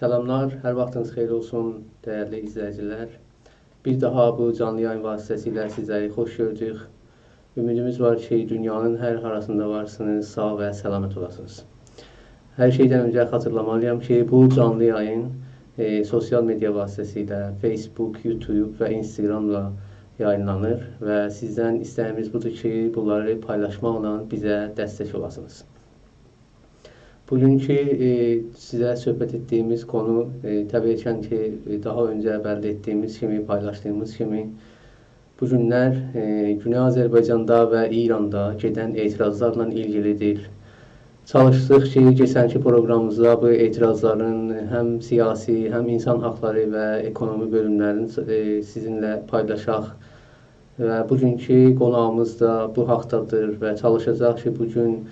Selamlar, hər vaxtınız xeyir olsun dəyərli izləyicilər. Bir daha bu canlı yayın vasitəsilə sizləri xoş gördük. Ümidimiz var ki, dünyanın hər harasında varsınız, sağ və səlamət olasınız. Hər şeydən öncə xatırlamalıyam ki, bu canlı yayın sosial media vasitəsilə Facebook, YouTube və Instagramla yayınlanır və sizdən istəyimiz budur ki, bunları paylaşmaqla bizə dəstək olasınız. Bugünkü sizə söhbət etdiyimiz konu təbii ki, daha öncə əldə etdiyimiz kimi, paylaşdığımız kimi bu günlər Güney Azərbaycanda və İranda gedən etirazlarla ilgilidir. Çalışdıq ki, keçənki proqramımızda bu etirazların həm siyasi, həm insan haqları və ekonomi bölümlərini sizinlə paylaşaq. Və bugünkü qonağımız da bu haqdadır və çalışacaq ki, bugün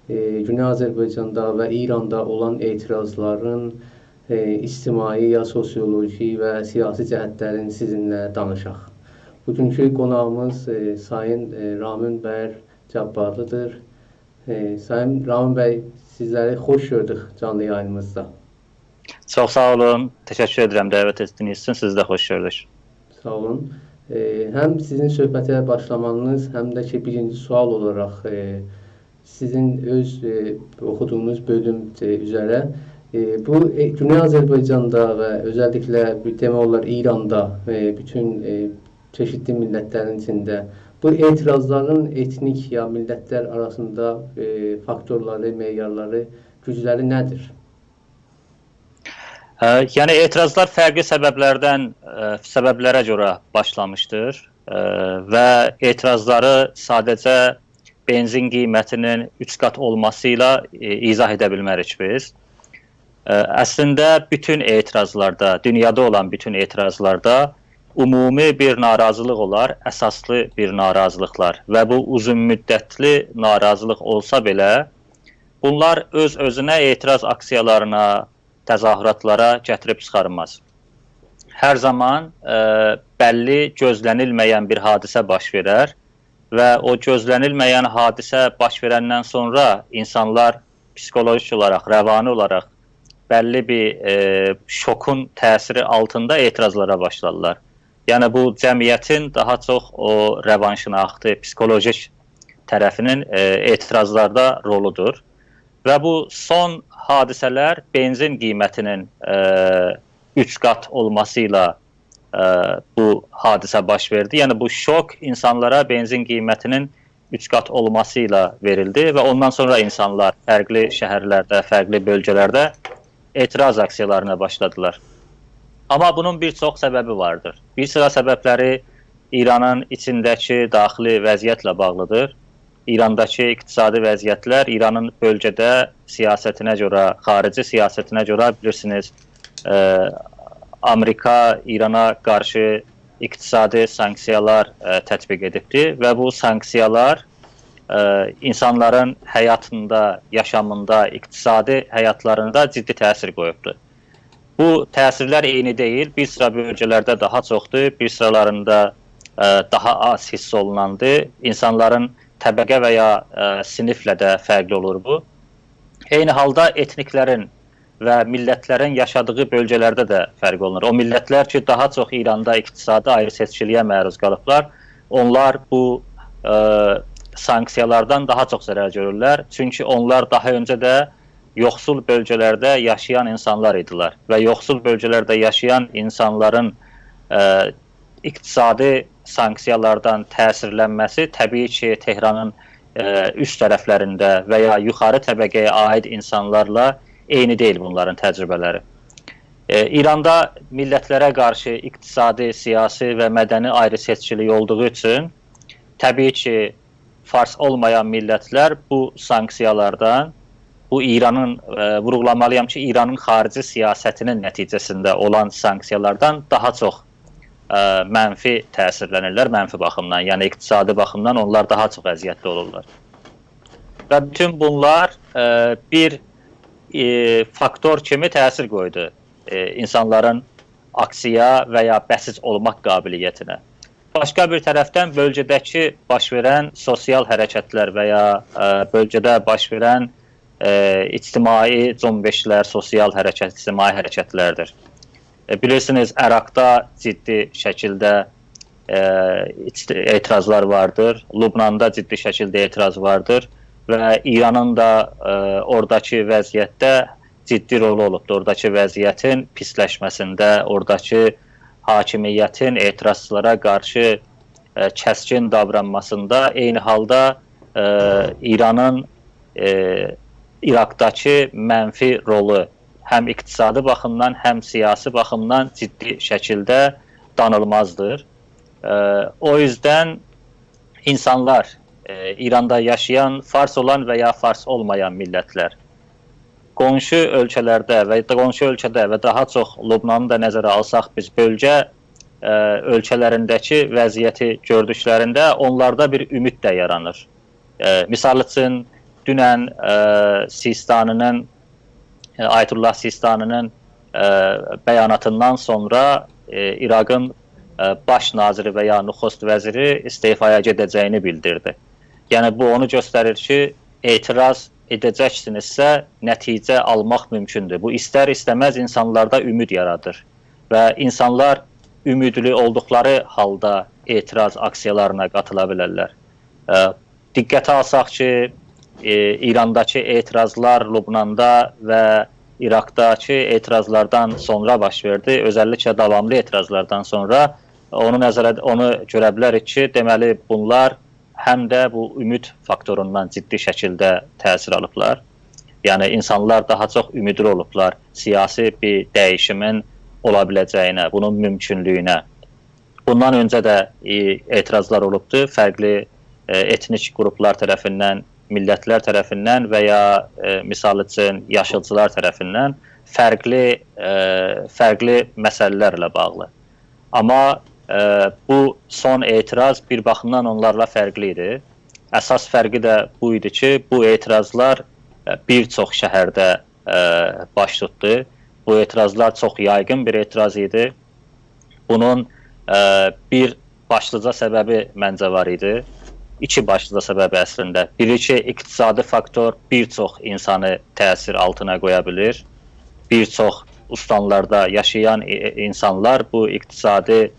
Güney Azərbaycanda və İranda olan etirazların ictimai, ya sosioloji və siyasi cəhətlərini sizinlə danışaq. Bugünkü qonağımız Sayın Ramin bəy Cabbarlıdır. Sayın Ramin bəy, sizləri xoş gördük canlı yayınımızda. Çox sağ olun, təşəkkür edirəm dəvət etdiyiniz üçün, sizi də xoş gördük. Sağ olun. Həm sizin söhbətə başlamanız, həm də ki, birinci sual olaraq sizin öz oxuduğunuz bölüm üzərə bu Güney Azərbaycanda və özəlliklə demək olar İranda bütün çeşitli millətlərin içində bu etirazların etnik ya millətlər arasında faktorları, meyarları, gücləri nədir? Yəni etirazlar fərqli səbəblərə görə başlamışdır və etirazları sadəcə benzin qiymətinin 3 qat olması ilə izah edə bilmərik biz. Əslində bütün etirazlarda, dünyada olan bütün etirazlarda ümumi bir narazılıq olar, əsaslı bir narazılıqlar və bu uzun müddətli narazılıq olsa belə bunlar öz-özünə etiraz aksiyalarına, təzahüratlara gətirib çıxarmaz. Hər zaman bəlli gözlənilməyən bir hadisə baş verər və o gözlənilməyən hadisə baş verəndən sonra insanlar psixolojik olaraq, rəvani olaraq bəlli bir şokun təsiri altında etirazlara başlarlar. Yəni bu cəmiyyətin daha çox o rəvanşınaxtı, psixolojik tərəfinin etirazlarda roludur. Və bu son hadisələr benzin qiymətinin 3 qat olması ilə bu hadisə baş verdi. Yəni bu şok insanlara benzin qiymətinin 3 qat olması ilə verildi və ondan sonra insanlar fərqli şəhərlərdə, fərqli bölgələrdə etiraz aksiyalarına başladılar. Amma bunun bir çox səbəbi vardır. Bir sıra səbəbləri İranın içindəki daxili vəziyyətlə bağlıdır. İrandakı iqtisadi vəziyyətlər İranın bölgədə siyasətinə görə, xarici siyasətinə görə bilirsiniz, Amerika İrana qarşı iqtisadi sanksiyalar tətbiq edibdir və bu sanksiyalar insanların həyatında, yaşamında, iqtisadi həyatlarında ciddi təsir qoyubdur. Bu təsirlər eyni deyil, bir sıra bölgələrdə daha çoxdur, bir sıralarında daha az hiss olunandır. İnsanların təbəqə və ya siniflə də fərqli olur bu. Eyni halda etniklərin və millətlərin yaşadığı bölgələrdə də fərq olunur. O millətlər ki, daha çox İranda iqtisadi ayrı-seçkiliyə məruz qalıblar, onlar bu sanksiyalardan daha çox zərər görürlər. Çünki onlar daha öncə də yoxsul bölgələrdə yaşayan insanlar idilər və yoxsul bölgələrdə yaşayan insanların iqtisadi sanksiyalardan təsirlənməsi təbii ki, Tehranın üst tərəflərində və ya yuxarı təbəqəyə aid insanlarla eyni deyil bunların təcrübələri. İranda millətlərə qarşı iqtisadi, siyasi və mədəni ayrı-seçkilik olduğu üçün təbii ki, fars olmayan millətlər bu sanksiyalardan, bu İranın, vurğulamalıyam ki, İranın xarici siyasətinin nəticəsində olan sanksiyalardan daha çox mənfi təsirlənirlər, mənfi baxımdan, yəni iqtisadi baxımdan onlar daha çox əziyyətli olurlar. Və bütün bunlar bir faktor kimi təsir qoydu insanların aksiya və ya bəsiz olmaq qabiliyyətinə. Başqa bir tərəfdən bölgədəki baş verən sosial hərəkətlər və ya bölgədə baş verən ictimai cümbüşlər, sosial hərəkət, ictimai hərəkətlərdir. Bilirsiniz, Əraqda ciddi şəkildə etirazlar vardır, Lübnanda ciddi şəkildə etiraz vardır və İranın da oradakı vəziyyətdə ciddi rolu olubdur. Oradakı vəziyyətin pisləşməsində, oradakı hakimiyyətin etirazçılara qarşı kəskin davranmasında, eyni halda İranın İraqdakı mənfi rolu həm iqtisadi baxımdan, həm siyasi baxımdan ciddi şəkildə danılmazdır. O yüzden insanlar, İranda yaşayan, fars olan və ya fars olmayan millətlər, qonşu ölkələrdə və daha çox Lübnanı da nəzərə alsaq biz bölgə ölkələrindəki vəziyyəti gördüklərində onlarda bir ümid də yaranır. Misal üçün, dünən Sistaninin, Ayətullah Sistaninin bəyanatından sonra İraqın baş naziri və ya nüxust vəziri istifaya gedəcəyini bildirdi. Yəni bu onu göstərir ki, etiraz edəcəksinizsə nəticə almaq mümkündür. Bu istər-istəməz insanlarda ümid yaradır və insanlar ümidli olduqları halda etiraz aksiyalarına qatıla bilərlər. Diqqətə alsaq ki, İrandakı etirazlar Lübnanda və İraqdakı etirazlardan sonra baş verdi. Özəlliklə davamlı etirazlardan sonra onu görə bilərik ki, deməli bunlar həm də bu ümid faktorundan ciddi şəkildə təsir alıblar. Yəni insanlar daha çox ümidli olublar siyasi bir dəyişimin ola biləcəyinə, bunun mümkünlüyünə. Bundan öncə də etirazlar olubdu, fərqli etnik qruplar tərəfindən, millətlər tərəfindən və ya misal üçün yaşılçılar tərəfindən fərqli məsələlərlə bağlı. Amma bu son etiraz bir baxımdan onlarla fərqli idi. Əsas fərqi də bu idi ki, bu etirazlar bir çox şəhərdə baş tutdu. Bu etirazlar çox yaygın bir etiraz idi. Bunun bir başlıca səbəbi məncə var idi. İki başlıca səbəbi əslində. Biri ki, iqtisadi faktor bir çox insanı təsir altına qoya bilir. Bir çox ustanlarda yaşayan insanlar bu iqtisadi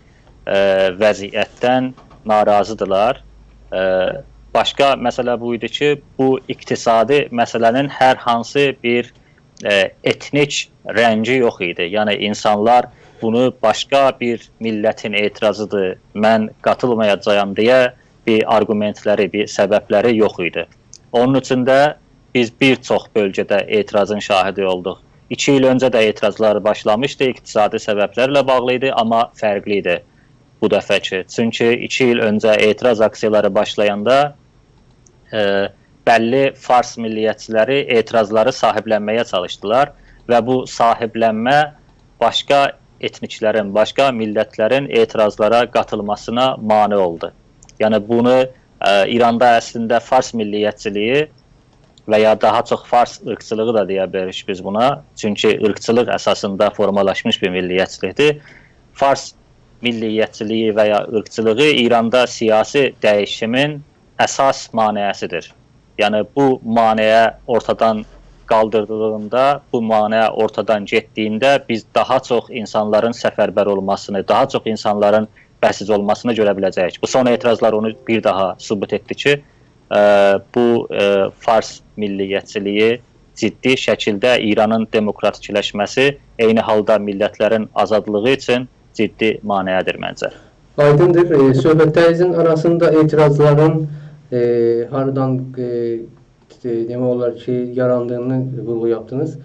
vəziyyətdən narazıdırlar. Başqa məsələ bu idi ki, bu iqtisadi məsələnin hər hansı bir etnik rəngi yox idi. Yəni insanlar bunu başqa bir millətin etirazıdır, mən qatılmayacağam deyə bir argumentləri, bir səbəbləri yox idi. Onun üçün də biz bir çox bölgədə etirazın şahidi olduq. 2 il öncə də etirazlar başlamışdı, iqtisadi səbəblərlə bağlı idi, amma fərqli idi bu dəfəki. Çünki 2 il öncə etiraz aksiyaları başlayanda bəlli fars milliyyətçiləri etirazları sahiblənməyə çalışdılar və bu sahiblənmə başqa etniklərin, başqa millətlərin etirazlara qatılmasına mane oldu. Yəni bunu İranda əslində fars milliyyətçiliyi və ya daha çox fars ırqçılığı da deyə bilərik biz buna. Çünki ırqçılıq əsasında formalaşmış bir milliyyətçilikdir. Fars milliyyətçiliyi və ya ırqçılığı İranda siyasi dəyişimin əsas maneəsidir. Yəni bu maneə ortadan qaldırdığında, bu maneə ortadan getdiyində biz daha çox insanların səfərbər olmasını, daha çox insanların bəsiz olmasını görə biləcəyik. Bu son etirazlar onu bir daha sübut etdi ki, bu fars milliyyətçiliyi ciddi şəkildə İranın demokratikləşməsi eyni halda millətlərin azadlığı üçün ciddi maneədir məncə. Aydındır. Söhbətlərinizin arasında etirazların haradan demək olar ki, yarandığını vurğu yaptınız.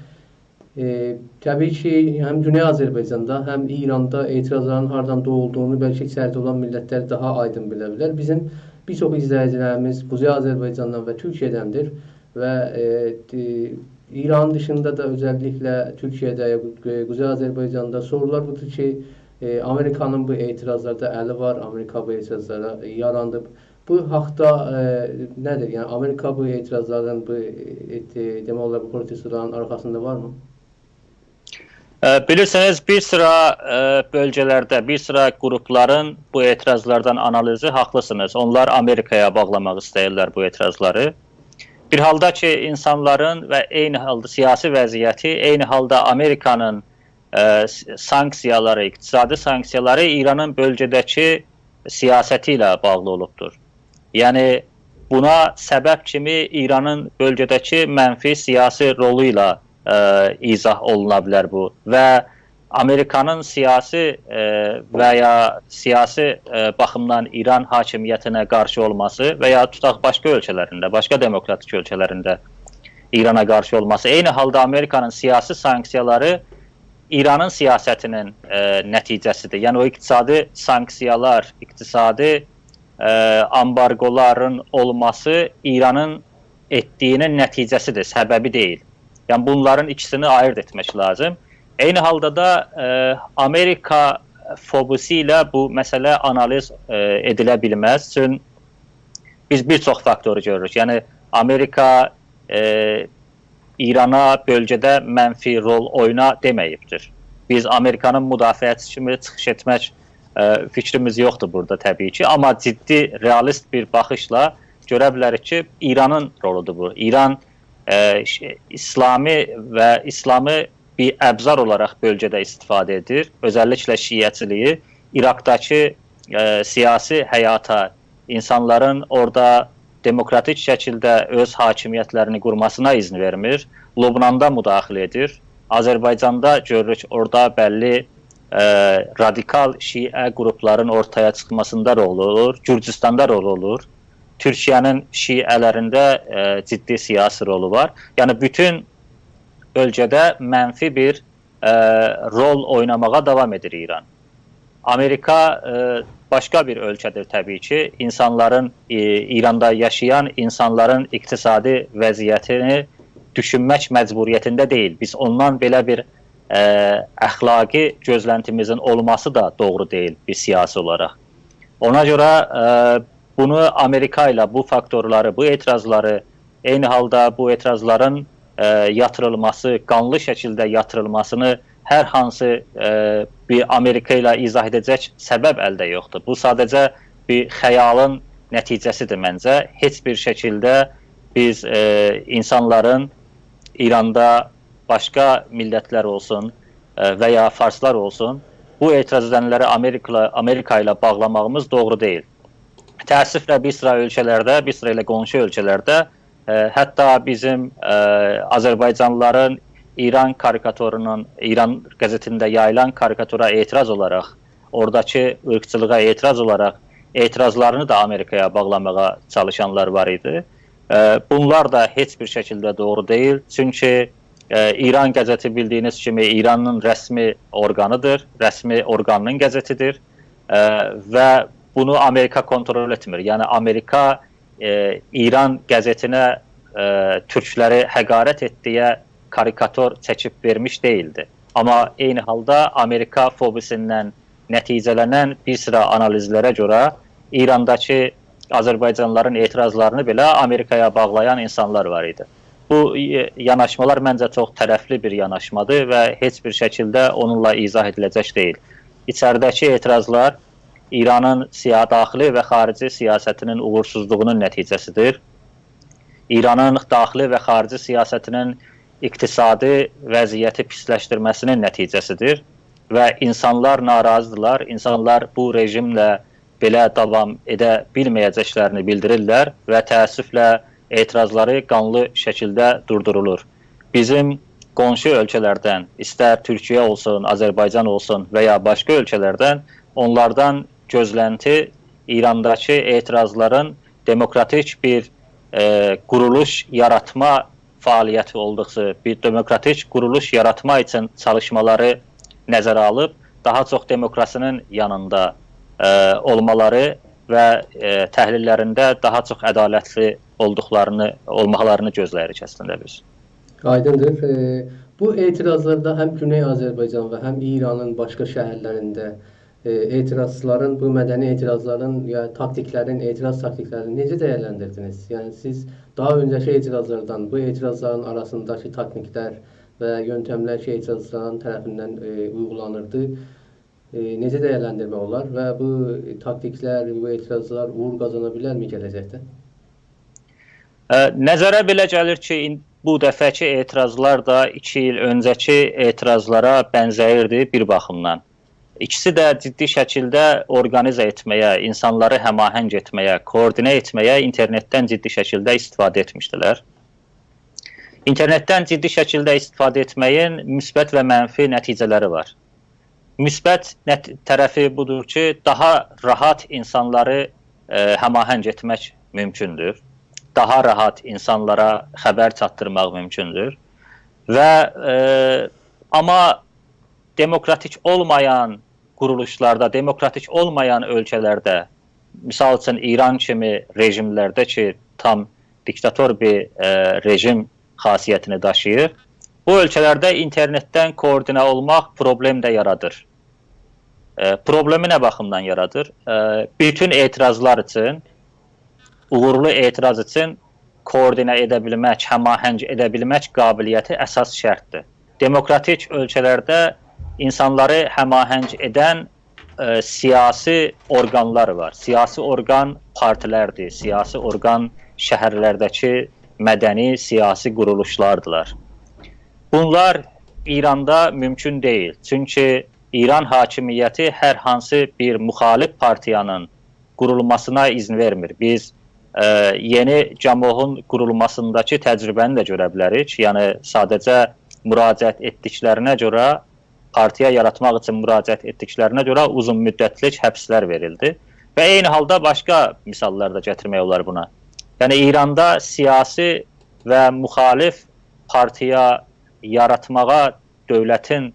Təbii ki, həm Güney Azərbaycanda, həm İranda etirazların haradan doğulduğunu bəlkə içəridə olan millətlər daha aydın bilə bilər. Bizim bir çox izləyicilərimiz Quzey Azərbaycandan və Türkiyədəndir və İran dışında da özellikle Türkiye'de, Kuzey Azerbaycan'da sorular budur ki Amerika'nın bu etirazlarda eli var, Amerika bu etirazlara yarandı. Bu haqda nedir? Yani Amerika bu etirazların, bu demək olar bu protestlərin arxasında var mı? Bilirsiniz, bir sıra bölgelerde, bir sıra grupların bu etirazlardan analizi haklısınız. Onlar Amerika'ya bağlamak istəyirlər bu etirazları. Bir halda ki, insanların ve eyni halda siyasi vəziyyəti, eyni halda Amerika'nın sanksiyaları, iqtisadi sanksiyaları İranın bölgədəki siyasəti ilə bağlı olubdur. Yəni, buna səbəb kimi İranın bölgədəki mənfi siyasi rolu ilə izah oluna bilər bu və Amerikanın siyasi və ya siyasi baxımdan İran hakimiyyətinə qarşı olması və ya tutaq başqa ölkələrində, başqa demokratik ölkələrində İrana qarşı olması, eyni halda Amerikanın siyasi sanksiyaları İranın siyasətinin nəticəsidir. Yəni o iqtisadi sanksiyalar, iqtisadi ambargoların olması İranın etdiyinin nəticəsidir, səbəbi deyil. Yəni bunların ikisini ayırt etmək lazım. Eyni halda da Amerika fobusu ilə bu məsələ analiz edilə bilməz. Çünki biz bir çox faktoru görürük. Yəni Amerika İrana bölgədə mənfi rol oyna deməyibdir. Biz Amerikanın müdafiəçisi kimi çıxış etmək fikrimiz yoxdur burada təbii ki. Amma ciddi, realist bir baxışla görə bilərik ki, İranın roludur bu. İran İslami və İslamı bir əbzar olaraq bölgədə istifadə edir. Özəlliklə şiəçiliyi İraqdakı siyasi həyata, insanların orada demokratik şəkildə öz hakimiyyətlərini qurmasına izin vermir. Lübnanda müdaxilə edir. Azərbaycanda görürük, orada bəlli radikal şiə qrupların ortaya çıxmasında rol olur. Gürcüstanda rol olur. Türkiyənin şiələrində ciddi siyasi rolu var. Yəni bütün bölgədə mənfi bir rol oynamağa davam edir İran. Amerika başqa bir ölkədir təbii ki. İnsanların, İranda yaşayan insanların iqtisadi vəziyyətini düşünmək məcburiyyətində deyil. Biz ondan belə bir əxlaqi gözləntimizin olması da doğru deyil bir siyasi olaraq. Ona görə bunu Amerika ilə bu faktorları, bu etirazları, eyni halda bu etirazların yatırılması, qanlı şəkildə yatırılmasını hər hansı bir Amerika ilə izah edəcək səbəb əldə yoxdur. Bu sadəcə bir xəyalın nəticəsidir məncə. Heç bir şəkildə biz insanların İranda başqa millətlər olsun və ya farslar olsun, bu etiraz edənləri Amerika ilə bağlamağımız doğru deyil. Təəssüflə bir sıra ölkələrdə, bir sıra ilə qonşu ölkələrdə, hətta bizim Azərbaycanlıların İran karikaturunun, İran qəzetində yayılan karikatura etiraz olaraq, oradakı ırqçılığa etiraz olaraq etirazlarını da Amerikaya bağlamağa çalışanlar var idi. Bunlar da heç bir şəkildə doğru deyil. Çünki İran qəzeti bildiyiniz kimi İranın rəsmi orqanıdır, rəsmi orqanının qəzetidir və bunu Amerika kontrol etmir. Yəni Amerika İran qəzetinə türkləri həqarət etdiyə karikatur çəkib vermiş deyildi. Amma eyni halda Amerika fobusundan nəticələnən bir sıra analizlərə görə İrandakı Azərbaycanlıların etirazlarını belə Amerikaya bağlayan insanlar var idi. Bu yanaşmalar məncə çox tərəfli bir yanaşmadır və heç bir şəkildə onunla izah ediləcək deyil. İçəridəki etirazlar İranın daxili və xarici siyasətinin uğursuzluğunun nəticəsidir. İranın daxili və xarici siyasətinin iqtisadi vəziyyəti pisləşdirməsinin nəticəsidir və insanlar narazıdırlar. İnsanlar bu rejimlə belə davam edə bilməyəcəklərini bildirirlər və təəssüflə etirazları qanlı şəkildə durdurulur. Bizim qonşu ölkələrdən, istər Türkiyə olsun, Azərbaycan olsun və ya başqa ölkələrdən, onlardan gözlənti İrandakı etirazların demokratik bir quruluş yaratma fəaliyyəti olduqca, bir demokratik quruluş yaratma üçün çalışmaları nəzərə alıb, daha çox demokrasinin yanında olmaları və təhlillərində daha çox ədalətli olmaqlarını gözləyirik əslində biz. Aydındır. Bu etirazlarda həm Güney Azərbaycan və həm İranın başqa şəhərlərində etirazçıların, bu mədəni etirazların ya etiraz taktiklərini necə dəyərləndirdiniz? Yəni siz daha öncəki etirazlardan bu etirazların arasındakı taktiklər və yöntemlər ki, etirazçıların tərəfindən uygulanırdı, necə dəyərləndirmək olar və bu taktiklər, bu etirazlar uğur qazana bilərmi gələcəkdə? Nəzərə belə gəlir ki, bu dəfəki etirazlar da 2 il öncəki etirazlara bənzəyirdi bir baxımdan. İkisi də ciddi şəkildə orqanizə etməyə, insanları həmahəng etməyə, koordinə etməyə internetdən ciddi şəkildə istifadə etmişdilər. İnternetdən ciddi şəkildə istifadə etməyin müsbət və mənfi nəticələri var. Müsbət tərəfi budur ki, daha rahat insanları həmahəng etmək mümkündür. Daha rahat insanlara xəbər çatdırmaq mümkündür. Amma demokratik olmayan quruluşlarda, demokratik olmayan ölkələrdə, misal üçün İran kimi rejimlərdə ki, tam diktator bir rejim xasiyyətini daşıyır, bu ölkələrdə internetdən koordinə olmaq problem də yaradır. Problemi nə baxımdan yaradır? Bütün etirazlar üçün, uğurlu etiraz üçün koordinə edə bilmək, həmahəng edə bilmək qabiliyyəti əsas şərtdir. Demokratik ölkələrdə insanları həmahəng edən siyasi orqanlar var. Siyasi orqan partilərdir, siyasi orqan şəhərlərdəki mədəni, siyasi quruluşlardılar. Bunlar İranda mümkün deyil. Çünki İran hakimiyyəti hər hansı bir müxalif partiyanın qurulmasına izin vermir. Biz yeni Camoğun qurulmasındakı təcrübəni də görə bilərik. Yəni sadəcə müraciət etdiklərinə görə, partiya yaratmaq üçün müraciət etdiklərinə görə uzun müddətlik həbslər verildi. Və eyni halda başqa misallar da gətirmək olar buna. Yəni İranda siyasi və müxalif partiya yaratmağa dövlətin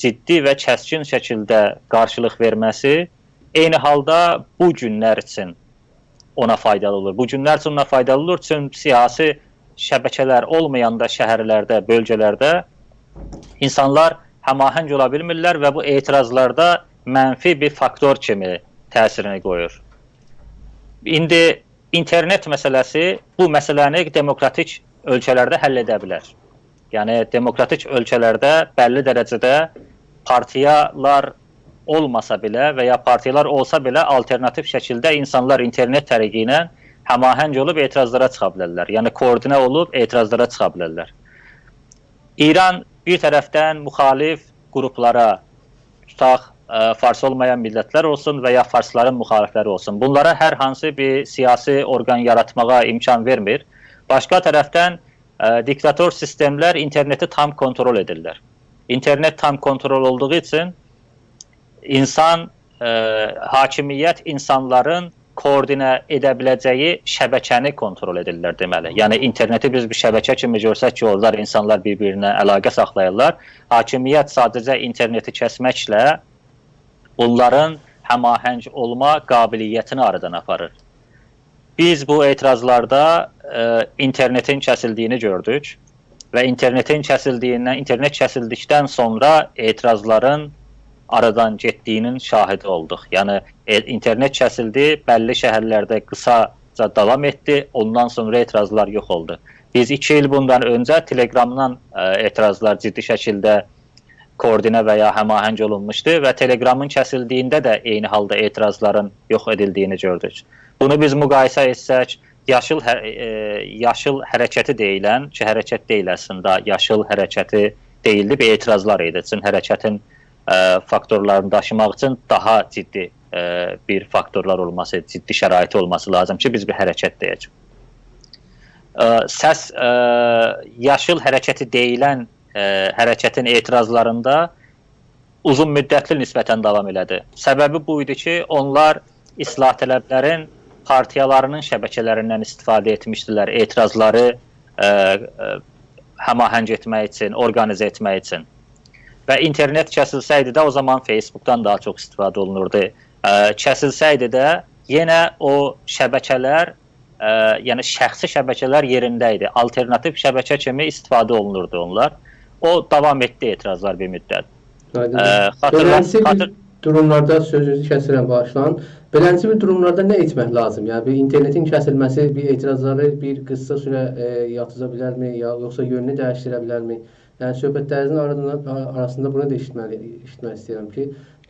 ciddi və kəskin şəkildə qarşılıq verməsi eyni halda bu günlər üçün ona faydalı olur. Bu günlər üçün ona faydalı olur, çünki siyasi şəbəkələr olmayanda şəhərlərdə, bölgələrdə insanlar həmahəng ola bilmirlər və bu etirazlarda mənfi bir faktor kimi təsirini qoyur. İndi internet məsələsi bu məsələni demokratik ölkələrdə həll edə bilər. Yəni demokratik ölkələrdə bəlli dərəcədə partiyalar olmasa belə və ya partiyalar olsa belə alternativ şəkildə insanlar internet təriqi ilə həmahəng olub etirazlara çıxa bilərlər. Yəni koordinə olub etirazlara çıxa bilərlər. İran bir tərəfdən müxalif qruplara, tutaq fars olmayan millətlər olsun və ya farsların müxalifləri olsun, bunlara hər hansı bir siyasi orqan yaratmağa imkan vermir. Başqa tərəfdən diktator sistemlər interneti tam kontrol edirlər. İnternet tam kontrol olduğu üçün hakimiyyət insanların koordinə edə biləcəyi şəbəkəni kontrol edirlər deməli. Yəni interneti biz bir şəbəkə kimi görsək ki, onlar insanlar bir-birinə əlaqə saxlayırlar. Hakimiyyət sadəcə interneti kəsməklə onların həmahəng olma qabiliyyətini aradan aparır. Biz bu etirazlarda internetin kəsildiyini gördük və internet kəsildikdən sonra etirazların aradan getdiyinin şahidi olduq. Yəni internet kəsildi, bəlli şəhərlərdə qısaca davam etdi, ondan sonra etirazlar yox oldu. Biz 2 il bundan öncə Telegramdan etirazlar ciddi şəkildə koordinə və ya həmahəng olunmuşdu və Telegramın kəsildiyində də eyni halda etirazların yox edildiyini gördük. Bunu biz müqayisə etsək, yaşıl hərəkəti deyilən, ki hərəkət deyil əslində, yaşıl hərəkəti deyildi, bir etirazlar idi. Çünki hərəkətin faktorlarını daşımaq üçün daha ciddi bir faktorlar olması, ciddi şəraiti olması lazım ki, biz bir hərəkət deyək. Yaşıl hərəkəti deyilən hərəkətin etirazlarında uzun müddətli nisbətən davam elədi. Səbəbi bu idi ki, onlar islah tələblərin partiyalarının şəbəkələrindən istifadə etmişdilər, etirazları həmahəng etmək üçün, orqanizə etmək üçün. Və internet kəsilsəydi də o zaman Facebook'dan daha çox istifadə olunurdu. Kəsilsəydi də yenə o şəbəkələr, yəni şəxsi şəbəkələr yerində idi. Alternativ şəbəkə kimi istifadə olunurdu onlar. O davam etdi etirazlar bir müddət. Beləncə bir durumlarda, sözünüzü kəsirəm başlan. Beləncə bir durumlarda nə etmək lazım? Yəni bir internetin kəsilməsi bir etirazları bir qısa sürə yatıza bilərmi, yoxsa yönünü dəyişdirə bilərmi? Yəni söhbətlərinizin arasında bunu da eşitmək istəyirəm ki,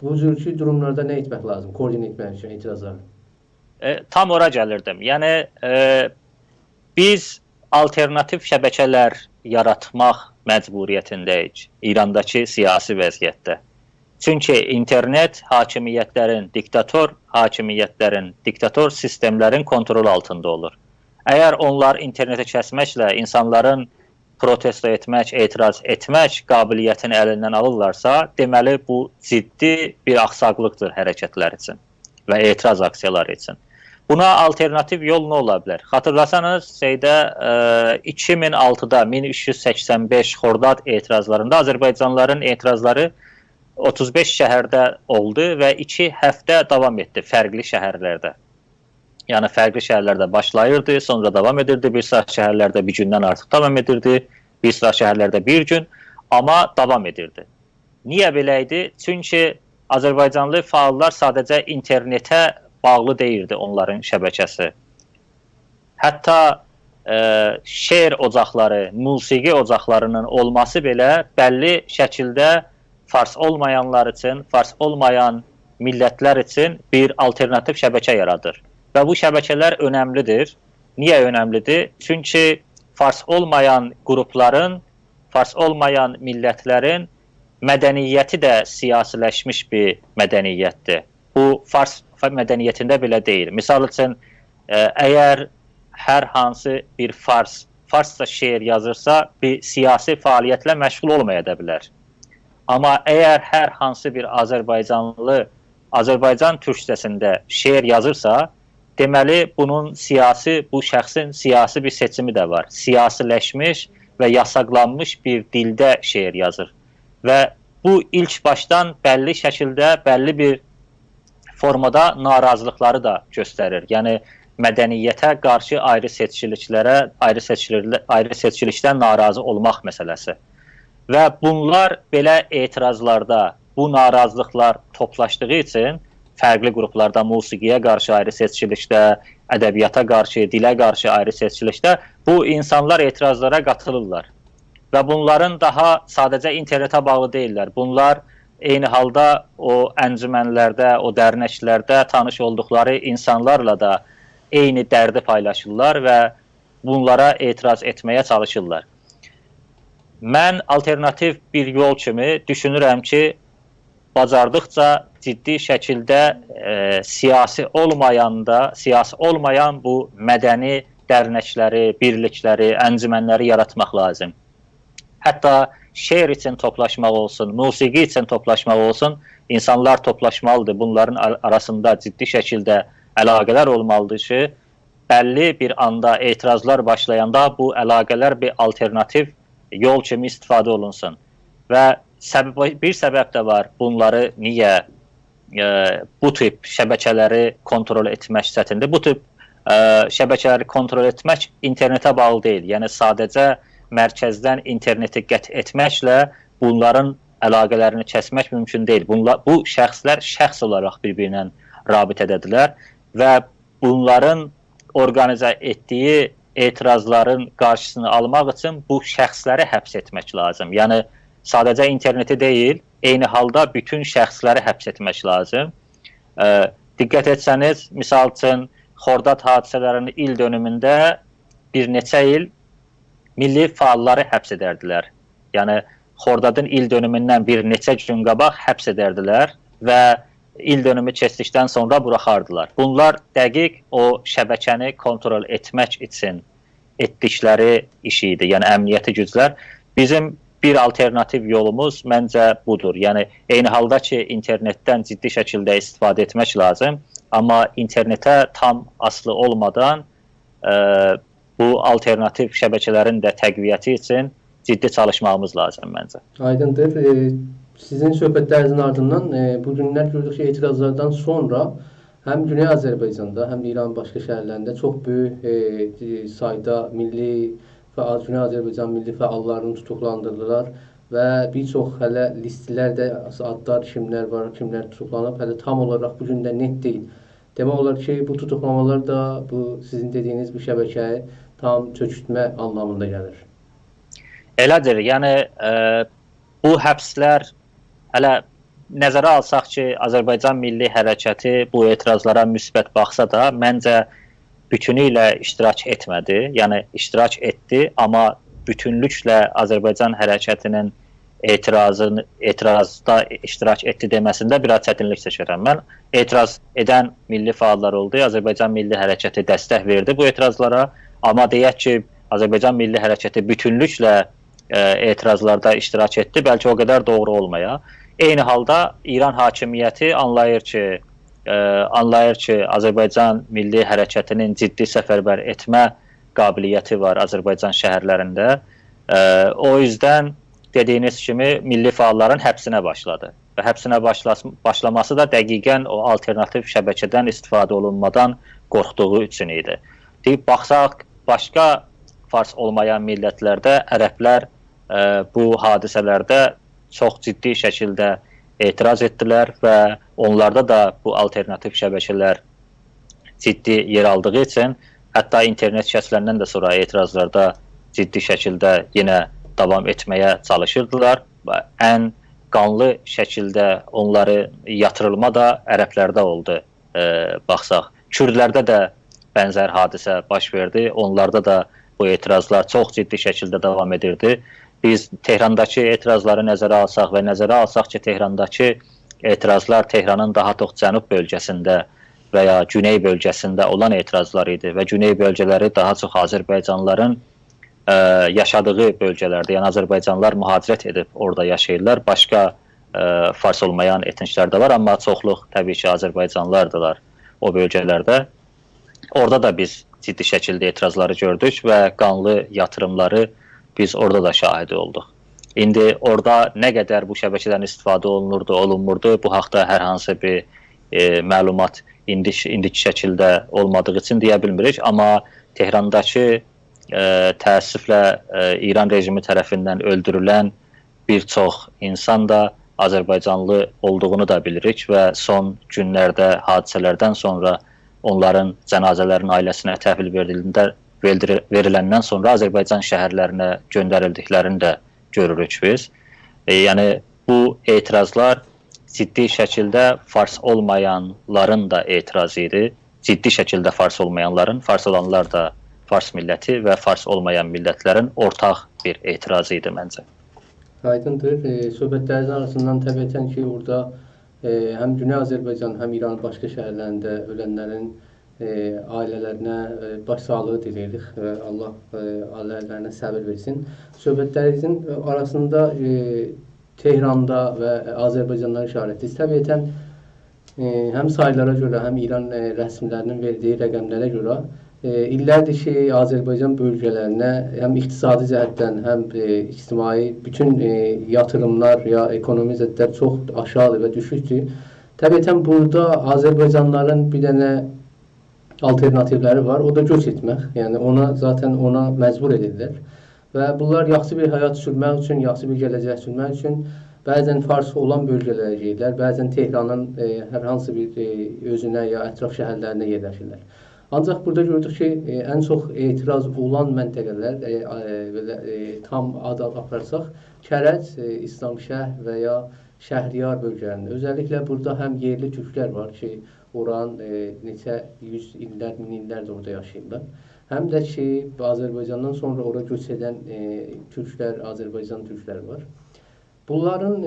bu cür durumlarda nə etmək lazım? Koordinə etmək üçün etirazları. Tam ora gəlirdim. Yəni biz alternativ şəbəkələr yaratmaq məcburiyyətindəyik İrandakı siyasi vəziyyətdə. Çünki internet hakimiyyətlərin, diktator hakimiyyətlərin, diktator sistemlərin kontrol altında olur. Əgər onlar interneti kəsməklə insanların protesto etmək, etiraz etmək qabiliyyətini əlindən alırlarsa, deməli bu ciddi bir axsaqlıqdır hərəkətlər üçün və etiraz aksiyaları üçün. Buna alternativ yol nə ola bilər? Xatırlasanız, 2006-da 1385 Xordad etirazlarında Azərbaycanlıların etirazları 35 şəhərdə oldu və 2 həftə davam etdi fərqli şəhərlərdə. Yəni fərqli şəhərlərdə başlayırdı, sonra davam edirdi, bir sıra şəhərlərdə bir gündən artıq davam edirdi, bir sıra şəhərlərdə bir gün, amma davam edirdi. Niyə belə idi? Çünki Azərbaycanlı fəallar sadəcə internetə bağlı deyildi onların şəbəkəsi. Hətta şeir ocaqları, musiqi ocaqlarının olması belə bəlli şəkildə fars olmayanlar üçün, fars olmayan millətlər üçün bir alternativ şəbəkə yaradır. Və bu şəbəkələr önəmlidir. Niyə önəmlidir? Çünki fars olmayan qrupların, fars olmayan millətlərin mədəniyyəti də siyasiləşmiş bir mədəniyyətdir. Bu fars mədəniyyətində belə deyil. Misal üçün, əgər hər hansı bir farsca şeir yazırsa, bir siyasi fəaliyyətlə məşğul olmaya da bilər. Amma əgər hər hansı bir Azərbaycanlı Azərbaycan türkcəsində şeir yazırsa, deməli bunun bu şəxsin siyasi bir seçimi də var. Siyasiləşmiş və yasaqlanmış bir dildə şeir yazır. Və bu ilk başdan bəlli şəkildə, bəlli bir formada narazılıqları da göstərir. Yəni mədəniyyətə qarşı ayrı seçkilikdən narazı olmaq məsələsi. Və bunlar belə etirazlarda, bu narazılıqlar toplaşdığı üçün fərqli qruplarda musiqiyə qarşı ayrı seçkilikdə, ədəbiyyata qarşı, dilə qarşı ayrı seçkilikdə bu insanlar etirazlara qatılırlar. Və bunların daha sadəcə internetə bağlı deyirlər. Bunlar eyni halda o əncümənlərdə, o dərnəklərdə tanış olduqları insanlarla da eyni dərdi paylaşırlar və bunlara etiraz etməyə çalışırlar. Mən alternativ bir yol kimi düşünürəm ki, bacardıqca ciddi şəkildə siyasi olmayan bu mədəni dərnəkləri, birlikləri, əncümənləri yaratmaq lazım. Hətta şeir için toplaşmaq olsun, musiqi için toplaşmaq olsun, insanlar toplaşmalıdır. Bunların arasında ciddi şəkildə əlaqələr olmalıdır ki, bəlli bir anda etirazlar başlayanda bu əlaqələr bir alternativ yol kimi istifadə olunsun. Və bir səbəb də var bunları niyə bu tip şəbəkələri kontrol etmək çətindir. Bu tip şəbəkələri kontrol etmək internetə bağlı deyil. Yəni sadəcə mərkəzdən interneti qət etməklə bunların əlaqələrini kəsmək mümkün deyil. Bu şəxslər şəxs olaraq bir-birinə rabit edədilər və bunların orqanizə etdiyi etirazların qarşısını almaq üçün bu şəxsləri həbs etmək lazım. Yəni sadəcə interneti deyil, eyni halda bütün şəxsləri həbs etmək lazım. Diqqət etsəniz, misal üçün Xordad hadisələrinin il dönümündə bir neçə il milli fəalları həbs edərdilər. Yəni Xordadın il dönümündən bir neçə gün qabaq həbs edərdilər və il dönümü keçdikdən sonra buraxardılar. Bunlar dəqiq o şəbəkəni kontrol etmək üçün etdikləri iş idi, yəni əmniyyəti güclər. Bizim bir alternativ yolumuz məncə budur. Yəni eyni halda ki, internetdən ciddi şəkildə istifadə etmək lazım, amma internetə tam asılı olmadan bu alternativ şəbəkələrin də təqviyyəti üçün ciddi çalışmağımız lazım məncə. Aydındır. Sizin söhbətlərinizin ardından bu günlər gördük ki, etirazlardan sonra həm Güney Azərbaycanda, həm də İranın başqa şəhərlərində çox böyük sayda Güney Azərbaycan milli fəallarını tutuqlandırdılar və bir çox hələ listlərdə adlar, kimlər var, kimlər tutuqlanıb, hələ tam olaraq bu gün də net deyil. Demək olar ki, bu tutuqlamalar da bu sizin dediyiniz bu şəbəkəyi tam çökürtmə anlamında gəlir. Elədir. Yəni bu həbslər hələ nəzərə alsaq ki, Azərbaycan Milli Hərəkəti bu etirazlara müsbət baxsa da, məncə bütünü ilə iştirak etmədi. Yəni iştirak etdi, amma bütünlüklə Azərbaycan Hərəkətinin etirazda iştirak etdi deməsində biraz çətinlik çəkirəm. Mən etiraz edən milli fəallar oldu. Azərbaycan Milli Hərəkəti dəstək verdi bu etirazlara, amma deyək ki, Azərbaycan Milli Hərəkəti bütünlüklə etirazlarda iştirak etdi, bəlkə o qədər doğru olmaya. Eyni halda İran hakimiyyəti anlayır ki, Azərbaycan Milli Hərəkətinin ciddi səfərbər etmə qabiliyyəti var Azərbaycan şəhərlərində. O yüzden dediyiniz kimi milli fəalların həbsinə başladı. Və həbsinə başlaması da dəqiqən o alternativ şəbəkədən istifadə olunmadan qorxduğu üçün idi. Deyib, baxsaq, başqa fars olmayan millətlərdə ərəblər bu hadisələrdə çox ciddi şəkildə etiraz etdilər və onlarda da bu alternativ şəbəkələr ciddi yer aldığı üçün hətta internet kəsiləndən də sonra etirazlarda ciddi şəkildə yenə davam etməyə çalışırdılar və ən qanlı şəkildə onları yatırılma da ərəblərdə oldu. Baxsaq, Kürdlərdə də bənzər hadisə baş verdi. Onlarda da bu etirazlar çox ciddi şəkildə davam edirdi. Biz Tehrandakı etirazları nəzərə alsaq və nəzərə alsaq ki, Tehrandakı etirazlar Tehranın daha çox cənub bölgəsində və ya güney bölgəsində olan etirazlar idi və güney bölgələri daha çox Azərbaycanlıların yaşadığı bölgələrdə, yəni Azərbaycanlılar mühacirət edib orada yaşayırlar. Başqa fars olmayan etniklər də var, amma çoxluq təbii ki, Azərbaycanlılardılar o bölgələrdə. Orada da biz ciddi şəkildə etirazları gördük və qanlı yatırımları biz orada da şahidi olduq. İndi orada nə qədər bu şəbəkədən istifadə olunurdu, olunmurdu, bu haqda hər hansı bir məlumat indiki şəkildə olmadığı üçün deyə bilmirik. Amma Tehrandakı təəssüflə İran rejimi tərəfindən öldürülən bir çox insan da Azərbaycanlı olduğunu da bilirik və son günlərdə hadisələrdən sonra onların cənazələrin ailəsinə təhvil veriləndən sonra Azərbaycan şəhərlərinə göndərildiklərini də görürük biz. Yəni bu etirazlar ciddi şəkildə fars olmayanların da etirazı idi. Ciddi şəkildə fars olmayanların, fars olanlar da fars milləti və fars olmayan millətlərin ortaq bir etirazı idi məncə. Aydındır. Söhbətlərin arasından təbiətən ki, orada həm Güney Azərbaycan, həm İranın başqa şəhərlərində ölənlərin ailələrinə başsağlığı diləyirik və Allah ailələrine səbir versin. Söhbətlərimizin arasında Tehranda və Azərbaycandan işarətliyiz. Təbiətən həm sayılara görə, həm İran rəsmilərinin verdiyi rəqəmlərə görə illərdir ki, Azərbaycan bölgələrinə həm iqtisadi cəhətdən, həm ictimai bütün yatırımlar ya ekonomi cəhətlər çox aşağıdır və düşükdür. Təbiətən burada Azərbaycanlıların bir dənə alternativləri var, o da göç etmək. Yəni zaten ona məcbur edirlər. Və bunlar yaxşı bir həyat sürmək üçün, yaxşı bir gələcək sürmək üçün bəzən fars olan bölgələrə gedirlər, bəzən Tehranın hər hansı bir özünə ya ətraf şəhərlərinə yerləşirlər. Ancaq burada gördük ki, ən çox etiraz olan məntəqələr, tam ad aparsaq, Kərəc, İslamşəhr və ya Şəhriyar bölgələrində. Özəlliklə burada həm yerli türklər var ki, oranın neçə yüz illər, min illərdir orada yaşayırlar. Həm də ki, Azərbaycandan sonra oraya göç edən türklər, Azərbaycan türkləri var. Bunların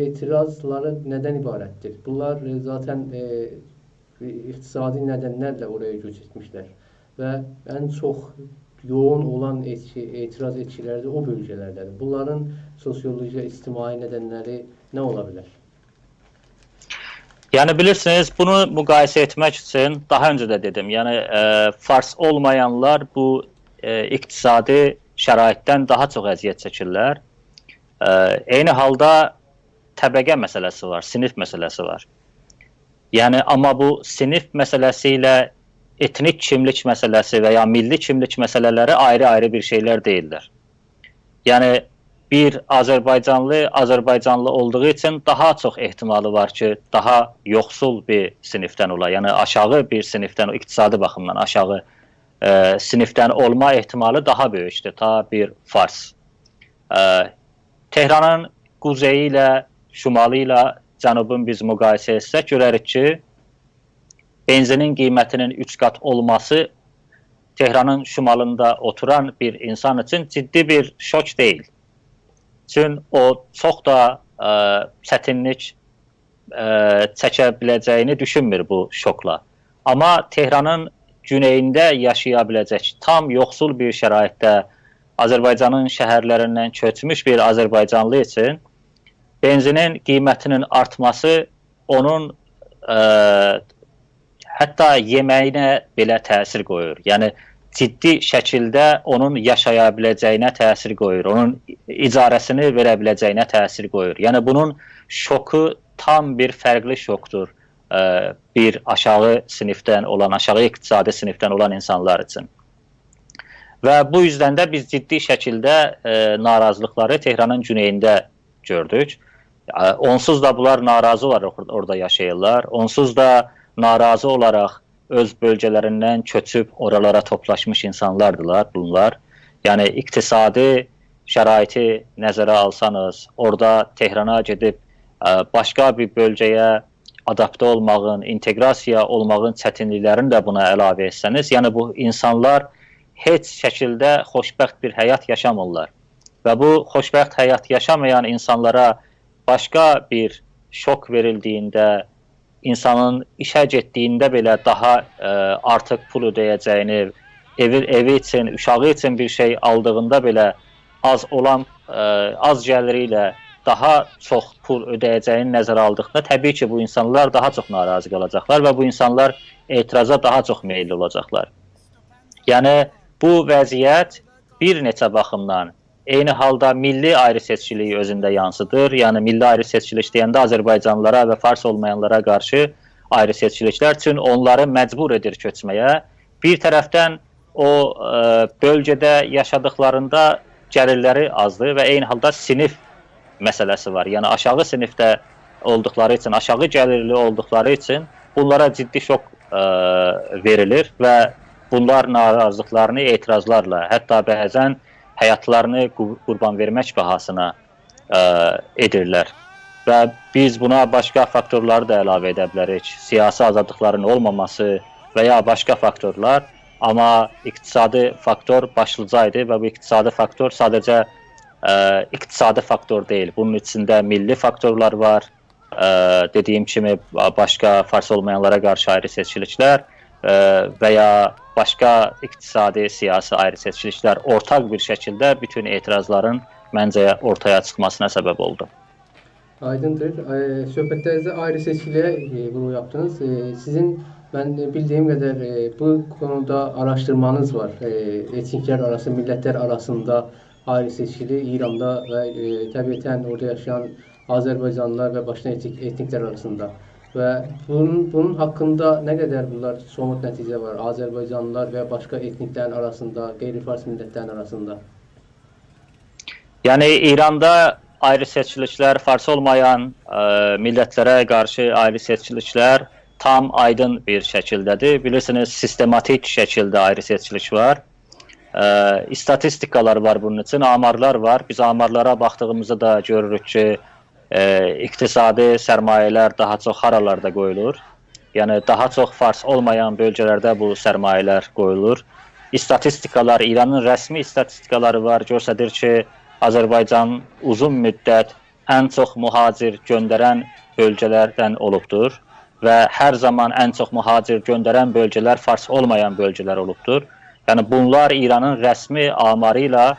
etirazları nədən ibarətdir? Bunlar zaten iqtisadi nədənlərlə oraya göç etmişlər və ən çox yoğun olan etiraz etkiləri də o bölgələrdədir. Bunların sosioloji, ictimai nədənləri nə ola bilər? Yəni bilirsiniz, bunu müqayisə etmək üçün daha öncə də dedim. Yəni fars olmayanlar bu iqtisadi şəraitdən daha çox əziyyət çəkirlər. Eyni halda təbəqə məsələsi var, sinif məsələsi var. Yəni amma bu sinif məsələsi ilə etnik kimlik məsələsi və ya milli kimlik məsələləri ayrı-ayrı bir şeylər deyillər. Yəni bir Azərbaycanlı olduğu üçün daha çox ehtimalı var ki, daha yoxsul bir sinifdən ola, yəni aşağı bir sinifdən, iqtisadi baxımdan aşağı sinifdən olma ehtimalı daha böyükdür, ta bir fars. Tehranın quzeyi ilə, şimalı ilə cənubun biz müqayisə etsək, görərik ki, benzinin qiymətinin 3 qat olması Tehranın şimalında oturan bir insan üçün ciddi bir şok deyil. Çünki o çox da çətinlik çəkə biləcəyini düşünmür bu şokla. Amma Tehranın güneyində yaşaya biləcək tam yoxsul bir şəraitdə Azərbaycanın şəhərlərindən köçmüş bir Azərbaycanlı üçün benzinin qiymətinin artması onun hətta yeməyinə belə təsir qoyur. Yəni ciddi şəkildə onun yaşaya biləcəyinə təsir qoyur, onun icarəsini verə biləcəyinə təsir qoyur. Yəni bunun şoku tam bir fərqli şokdur bir aşağı sinifdən olan, aşağı iqtisadi sinifdən olan insanlar üçün. Və bu yüzdən də biz ciddi şəkildə narazılıqları Tehranın güneyində gördük. Onsuz da bunlar narazı olaraq orada yaşayırlar. Onsuz da narazı olaraq öz bölgələrindən köçüb oralara toplaşmış insanlardılar bunlar. Yəni iqtisadi şəraiti nəzərə alsanız, orada Tehrana gedib başqa bir bölgəyə adaptə olmağın, inteqrasiya olmağın çətinliklərini də buna əlavə etsəniz, yəni bu insanlar heç şəkildə xoşbəxt bir həyat yaşamırlar. Və bu xoşbəxt həyat yaşamayan insanlara başqa bir şok verildiyində, insanın işə getdiyində belə daha artıq pul ödəyəcəyini, evi üçün, uşağı üçün bir şey aldığında belə az gəliri ilə daha çox pul ödəyəcəyini nəzərə aldıqda təbii ki, bu insanlar daha çox narazı qalacaqlar və bu insanlar etiraza daha çox meyilli olacaqlar. Yəni, bu vəziyyət bir neçə baxımdan eyni halda milli ayrı-seçkiliyi özündə yansıdır. Yəni, milli ayrı-seçkilik deyəndə Azərbaycanlılara və fars olmayanlara qarşı ayrı-seçkiliklər üçün onları məcbur edir köçməyə. Bir tərəfdən o bölgədə yaşadıqlarında gəlirləri azdır və eyni halda sinif məsələsi var. Yəni, aşağı sinifdə olduqları üçün, aşağı gəlirli olduqları üçün bunlara ciddi şok verilir və bunlar narazılıqlarını etirazlarla, hətta bəzən həyatlarını qurban vermək bahasına edirlər. Və biz buna başqa faktorları da əlavə edə bilərik. Siyasi azadlıqların olmaması və ya başqa faktorlar. Amma iqtisadi faktor başlıca idi və bu iqtisadi faktor sadəcə iqtisadi faktor deyil. Bunun içində milli faktorlar var. Dediyim kimi başqa fars olmayanlara qarşı ayrı-seçkiliklər və ya başqa iqtisadi, siyasi ayrı-seçkiliklər ortaq bir şəkildə bütün etirazların məncə ortaya çıxmasına səbəb oldu. Aydındır. Söhbətlərinizdə ayrı-seçkiliyə vurgu yaptınız. Sizin, mən bildiyim qədər bu konuda araşdırmanız var. Etniklər arası, millətlər arasında ayrı-seçkili İranda və təbiətən orada yaşayan Azərbaycanlılar və başqa etniklər arasında. Və bunun haqqında nə qədər bunlar somut nəticə var? Azərbaycanlılar və başqa etniklərin arasında, qeyri-fars millətlərin arasında. Yəni, İranda ayrı-seçkiliklər, fars olmayan millətlərə qarşı ayrı-seçkiliklər tam aydın bir şəkildədir. Bilirsiniz, sistematik şəkildə ayrı-seçkilik var. İstatistikalar var bunun üçün, amarlar var. Biz amarlara baxdığımızda da görürük ki, iqtisadi sərmayələr daha çox haralarda qoyulur. Yəni, daha çox fars olmayan bölgələrdə bu sərmayələr qoyulur. İstatistikalar, İranın rəsmi istatistikaları var, göstərir ki, Azərbaycan uzun müddət ən çox mühacir göndərən bölgələrdən olubdur və hər zaman ən çox mühacir göndərən bölgələr fars olmayan bölgələr olubdur. Yəni, bunlar İranın rəsmi amarı ilə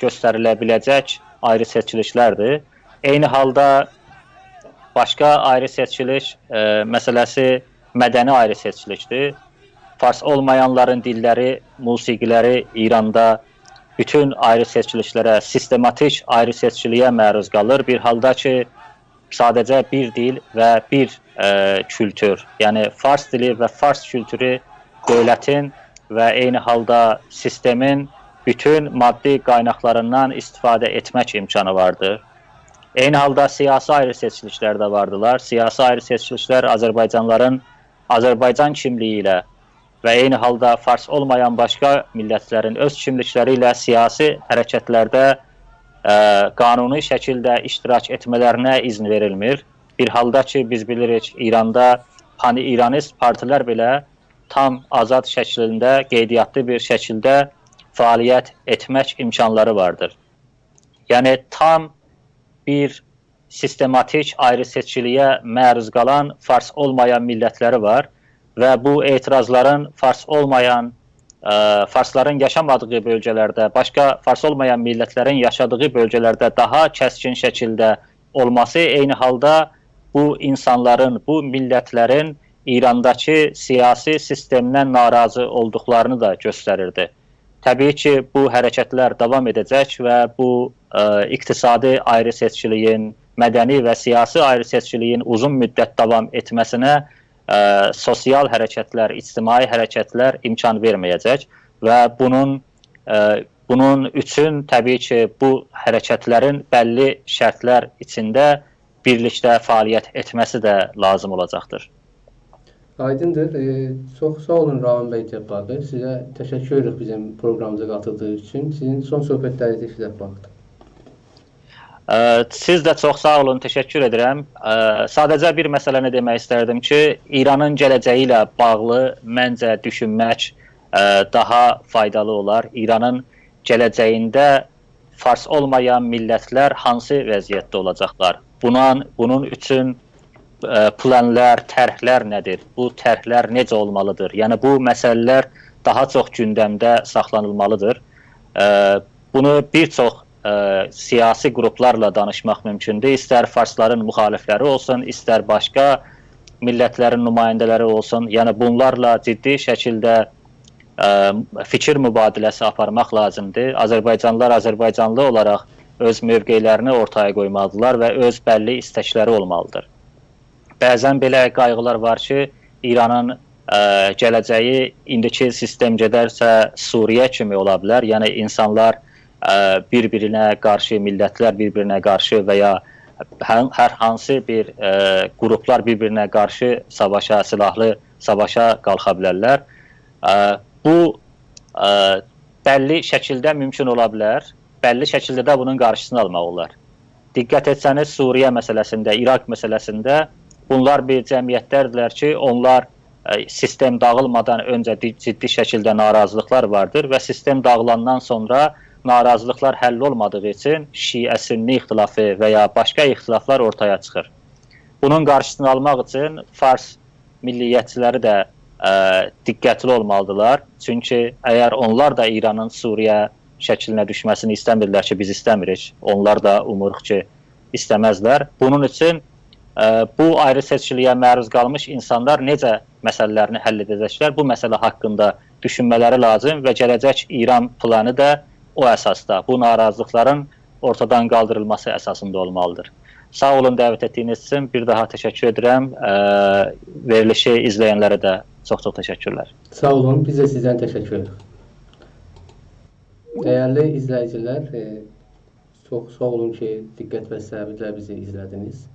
göstərilə biləcək ayrı-seçkiliklərdir. Eyni halda başqa ayrı-seçkilik məsələsi mədəni ayrı-seçkilikdir. Fars olmayanların dilləri, musiqiləri İranda bütün ayrı-seçkiliklərə, sistematik ayrı-seçkiliyə məruz qalır. Bir halda ki, sadəcə bir dil və bir kültür, yəni fars dili və fars kültürü dövlətin və eyni halda sistemin bütün maddi qaynaqlarından istifadə etmək imkanı vardır. Eyni halda siyasi ayrı-seçkiliklər də vardılar. Siyasi ayrı-seçkiliklər Azərbaycanlıların Azərbaycan kimliyi ilə və eyni halda fars olmayan başqa millətlərin öz kimlikləri ilə siyasi hərəkətlərdə qanuni şəkildə iştirak etmələrinə izin verilmir. Bir halda ki, biz bilirik, İranda pan-İranist partilər belə tam azad şəklində, qeydiyyatlı bir şəkildə fəaliyyət etmək imkanları vardır. Yəni, tam bir sistematik ayrı-seçkiliyə məruz qalan fars olmayan millətləri var və bu etirazların fars olmayan, farsların yaşamadığı bölgələrdə, başqa fars olmayan millətlərin yaşadığı bölgələrdə daha kəskin şəkildə olması eyni halda bu insanların, bu millətlərin İrandakı siyasi sistemdən narazı olduqlarını da göstərirdi. Təbii ki, bu hərəkətlər davam edəcək və bu iqtisadi ayrı-seçkiliyin, mədəni və siyasi ayrı-seçkiliyin uzun müddət davam etməsinə sosial hərəkətlər, ictimai hərəkətlər imkan verməyəcək və bunun üçün təbii ki, bu hərəkətlərin bəlli şərtlər içində birlikdə fəaliyyət etməsi də lazım olacaqdır. Aydındır. Çox sağ olun Ramin bəy Cəbbarlı. Sizə təşəkkür edirik bizim proqramımıza qatıldığınız üçün. Sizin son söhbətlərinizi eşidək vaxt. Siz də çox sağ olun, təşəkkür edirəm. Sadəcə bir məsələni demək istərdim ki, İranın gələcəyi ilə bağlı məncə düşünmək daha faydalı olar. İranın gələcəyində fars olmayan millətlər hansı vəziyyətdə olacaqlar? Bunun üçün planlar, tərhlər nədir? Bu tərhlər necə olmalıdır? Yəni, bu məsələlər daha çox gündəmdə saxlanılmalıdır. Bunu bir çox siyasi qruplarla danışmaq mümkündür. İstər farsların müxalifləri olsun, istər başqa millətlərin nümayəndələri olsun. Yəni, bunlarla ciddi şəkildə fikir mübadiləsi aparmaq lazımdır. Azərbaycanlılar Azərbaycanlı olaraq öz mövqeylərini ortaya qoymalıdırlar və öz bəlli istəkləri olmalıdır. Bəzən belə qayğılar var ki, İranın gələcəyi indiki sistem gedərsə Suriyə kimi ola bilər. Yəni, insanlar bir-birinə qarşı, millətlər bir-birinə qarşı və ya hər hansı bir qruplar bir-birinə qarşı savaşa, silahlı savaşa qalxa bilərlər. Bu bəlli şəkildə mümkün ola bilər, bəlli şəkildə də bunun qarşısını almaq olar. Diqqət etsəniz, Suriyə məsələsində, İraq məsələsində bunlar bir cəmiyyətlərdirlər ki, onlar sistem dağılmadan öncə ciddi şəkildə narazılıqlar vardır və sistem dağılandan sonra narazılıqlar həll olmadığı üçün Şiə-Sünni ixtilafı və ya başqa ixtilaflar ortaya çıxır. Bunun qarşısını almaq üçün fars milliyyətçiləri də diqqətli olmalıdırlar. Çünki əgər onlar da İranın Suriyə şəklinə düşməsini istəmirlər ki, biz istəmirik, onlar da umuruq ki, istəməzlər. Bunun üçün bu ayrı-seçkiliyə məruz qalmış insanlar necə məsələlərini həll edəcəklər? Bu məsələ haqqında düşünmələri lazım və gələcək İran planı da o əsasda, bu narazılıqların ortadan qaldırılması əsasında olmalıdır. Sağ olun dəvət etdiyiniz üçün bir daha təşəkkür edirəm. Verilişi izləyənlərə də çox-çox təşəkkürlər. Sağ olun, biz də sizdən təşəkkür edirik. Dəyərli izləyicilər, çox sağ olun ki, diqqət və səbirlə bizi izlədiniz.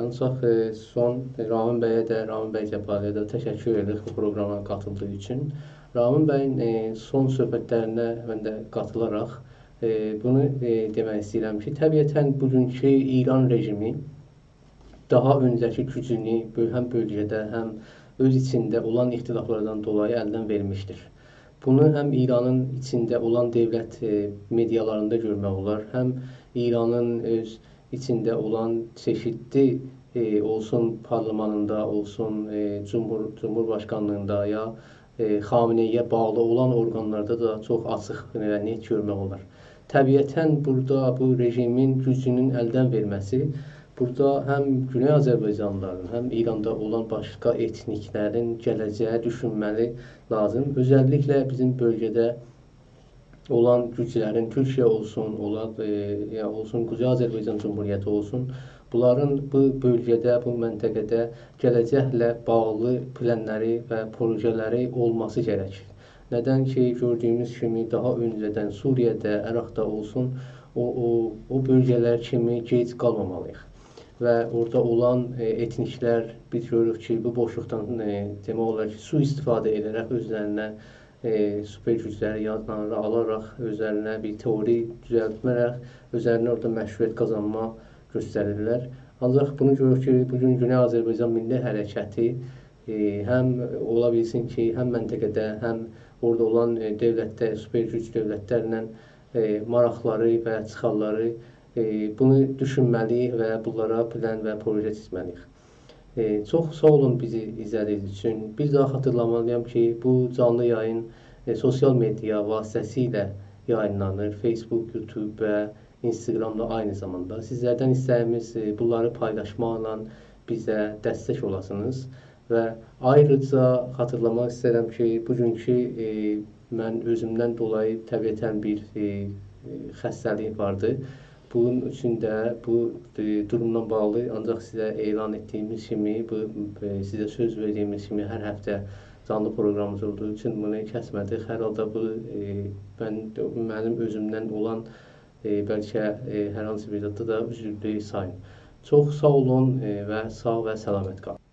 Ancaq son Ramin bəyə də, Ramin bəy Cəbbarlıya da təşəkkür edirik bu proqrama qatıldığı üçün. Ramin bəyin son söhbətlərinə mən də qatılaraq bunu demək istəyirəm ki, təbiətən bugünkü İran rejimi daha öncəki gücünü həm bölgədə, həm öz içində olan ixtilaflardan dolayı əldən vermişdir. Bunu həm İranın içində olan dövlət medialarında görmək olar, həm İranın öz içində olan çeşidli olsun parlamentində, olsun Cumhurbaşqanlığında ya Xameneyə bağlı olan orqanlarda da çox açıq və net görmək olar. Təbiətən burada bu rejimin gücünün əldən verməsi, burada həm Güney Azərbaycanlıların, həm İranda olan başqa etniklərin gələcəyə düşünməli lazım. Özəlliklə bizim bölgədə olan güclərin, Türkiyə olsun, olsun Quzey Azərbaycan Cumhuriyyəti olsun, Bunların bu bölgədə, bu məntəqədə gələcəklə bağlı planları və projeləri olması gərəkir. Nədən ki, gördüyümüz kimi daha öncədən Suriyədə, Əraqda olsun, o bölgələr kimi gec qalmamalıyıq. Və orada olan etniklər biz görürük ki, bu boşluqdan demək olar ki, sui-istifadə edərək özlərinə super gücləri yanlarına alaraq, özlərinə bir teori düzəltmərək, özlərinə orada məşruiyyət qazanma göstərirlər. Ancaq bunu görürük ki, bugün Güney Azərbaycan Milli Hərəkəti həm ola bilsin ki, həm məntəqədə, həm orada olan dövlətdə, super güc dövlətlərlə maraqları və çıxarları bunu düşünməliyik və bunlara plan və proje çizməliyik. Çox sağ olun bizi izlədiyiniz üçün. Bir daha xatırlamalıyam ki, bu canlı yayın sosial media vasitəsilə yayınlanır. Facebook, YouTube və Instagramda aynı zamanda. Sizlərdən istəyimiz bunları paylaşmaqla bizə dəstək olasınız. Və ayrıca xatırlamaq istəyirəm ki, bugünkü mən özümdən dolayı təbiətən bir xəstəlik vardı. Bunun üçün də bu durumdan bağlı ancaq sizə elan etdiyimiz kimi, sizə söz verdiyimiz kimi hər həftə canlı proqramımız olduğu üçün bunu kəsmədik. Hər halda bu mənim özümdən olan bəlkə hər hansı bir adda da üzürlük sayın. Çox sağ olun və sağ və səlamət qalın.